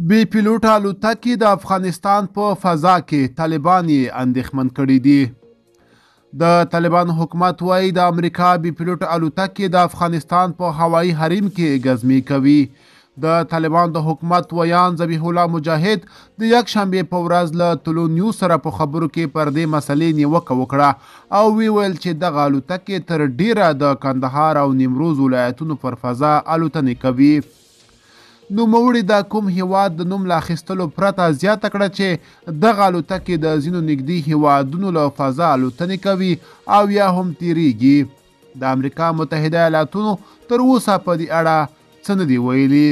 بی پیلوټه الوتکې د افغانستان په فضا کې طالبان یې اندېښمن کړي دي. د طالبان حکومت وایي د امریکا بی پیلوټه الوتکې د افغانستان په هوایي حریم کې ګزمې کوي. د طالبان د حکومت ویان ذبیح الله مجاهد د یکشنبې په ورځ له طلوع نیوز سره په خبرو کې پر دې مسلې نیوکه وکړه او ویل چې دغه الوتکې تر ډیره د کندهار او نیمروز ولایتونو پر فضا الوتنې کوي. نوموړي د کوم هیواد د نوم له اخیستلو پرته زیاته کړه چې دغه الوتکې د ځینو نږدې هیوادونو له فضا الوتنې کوي او یا هم تیریږي. د امریکا متحده ایالاتونو تر اوسه په دې اړه څه نه دي ویلي.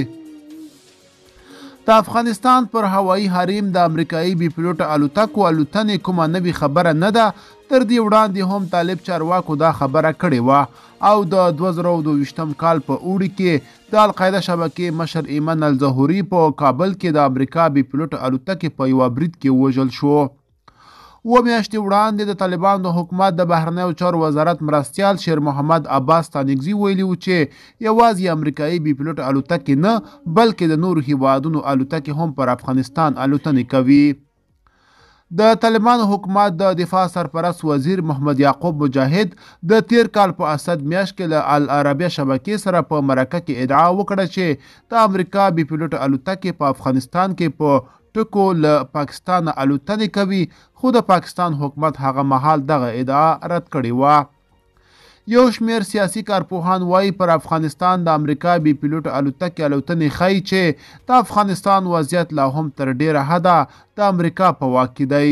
د افغانستان پر هوایي حریم د امریکایي بي پیلوټه الوتکو الوتنې کومه نوې خبره نه ده. تر دې وړاندې هم طالب چارواکو دا خبره کړې وه او د 2022 کال په اوړي کې د القاعده شبکې مشر ایمن الظهوري په کابل کې د امریکا بي پیلوټه الوتکې په یوه برید کې وژل شو. 7 میاشتې وړاندې د طالبانو د حکومت د بهرنیو چارو وزارت مرستیال شیر محمد عباس ستانکزي ویلي و چې یوازې امریکایي بي پیلوټه الوتکې نه بلکې د نورو هیوادونو الوتکې هم پر افغانستان الوتنې کوي. د طالبانو حکومت د دفاع سرپرست وزیر محمد یعقوب مجاهد د تیر کال په اسد میاشت کې له العربیه شبکې سره په مرکه کې ادعا وکړه چې د امریکا بي پیلوټه الوتکې په افغانستان کې په ټکو له پاکستان الوتنې کوي، خو د پاکستان حکومت هغه مهال دغه ادعا رد کړې وه. یو شمیر سیاسي کارپوهان وایي پر افغانستان د امریکا بي پیلوټه الوتکې الوتنې ښیي چې د افغانستان وضعیت لا هم تر ډیره حده د امریکا په واک کې دی.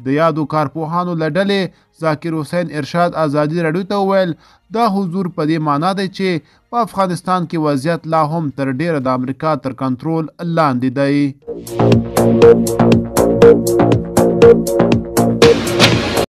د یادو کارپوهانو له ډلې ذاکر حسین ارشاد ازادي راډیو ته وویل دا حضور په دې معنا دی چې په افغانستان کې وضعیت لا هم تر ډیره د امریکا تر کنټرول لاندې دی.